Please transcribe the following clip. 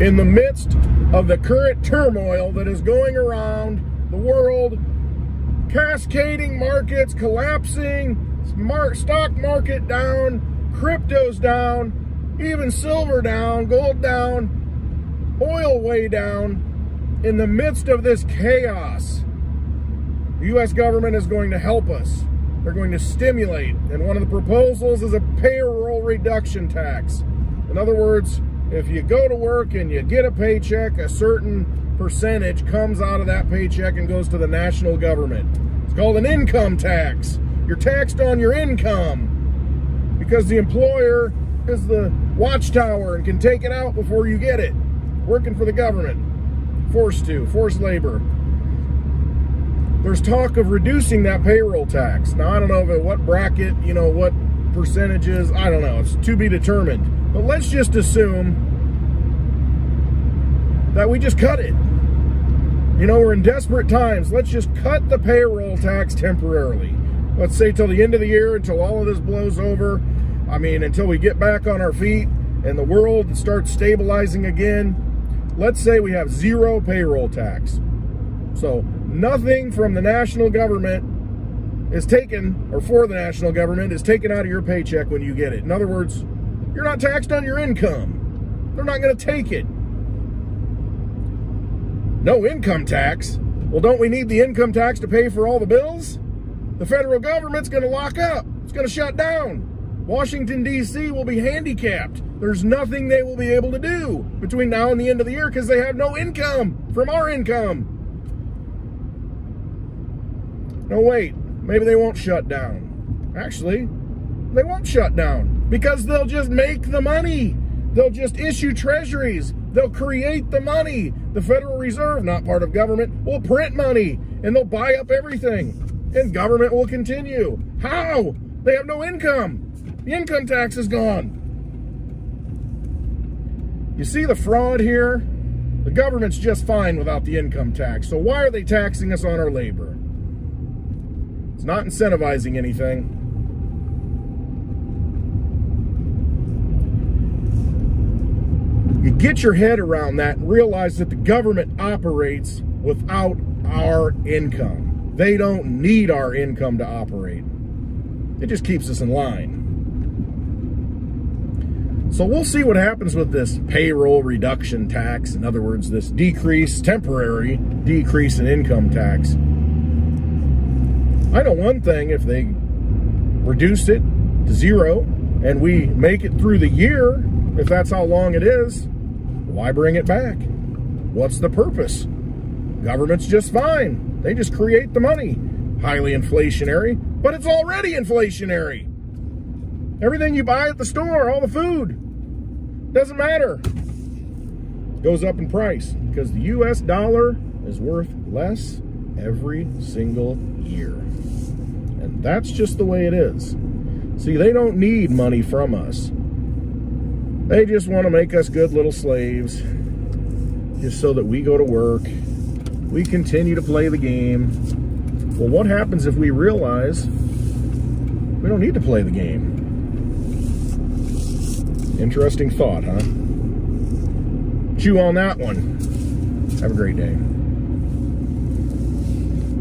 in the midst of the current turmoil that is going around the world, cascading markets collapsing, stock market down, crypto's down, even silver down, gold down, oil way down. In the midst of this chaos, the U.S. government is going to help us. They're going to stimulate, and one of the proposals is a payroll reduction tax. In other words, if you go to work and you get a paycheck, a certain percentage comes out of that paycheck and goes to the national government. It's called an income tax. You're taxed on your income because the employer is the watchtower and can take it out before you get it. Working for the government. Forced labor. There's talk of reducing that payroll tax. Now, I don't know what bracket, what percentages, I don't know. It's to be determined. But let's just assume that we just cut it. We're in desperate times. Let's just cut the payroll tax temporarily. Let's say till the end of the year, until all of this blows over. Until we get back on our feet and the world starts stabilizing again. Let's say we have zero payroll tax. So nothing from the national government is taken, or for the national government, is taken out of your paycheck when you get it. In other words, you're not taxed on your income. They're not going to take it. No income tax. Well, don't we need the income tax to pay for all the bills? The federal government's going to lock up. It's going to shut down. Washington, D.C. will be handicapped. There's nothing they will be able to do between now and the end of the year because they have no income from our income. No, wait. Maybe they won't shut down. Actually, they won't shut down because they'll just make the money. They'll just issue treasuries. They'll create the money. The Federal Reserve, not part of government, will print money and they'll buy up everything. And government will continue. How? They have no income. The income tax is gone. You see the fraud here? The government's just fine without the income tax. So why are they taxing us on our labor? It's not incentivizing anything. You get your head around that and realize that the government operates without our income. They don't need our income to operate. It just keeps us in line. So we'll see what happens with this payroll reduction tax. In other words, this temporary decrease in income tax. I know one thing, if they reduce it to zero and we make it through the year, if that's how long it is, why bring it back? What's the purpose? Government's just fine. They just create the money. Highly inflationary, but it's already inflationary. Everything you buy at the store, all the food, doesn't matter. Goes up in price because the U.S. dollar is worth less every single year. And that's just the way it is. See, they don't need money from us. They just want to make us good little slaves just so that we go to work. We continue to play the game. Well, what happens if we realize we don't need to play the game? Interesting thought, huh? Chew on that one. Have a great day.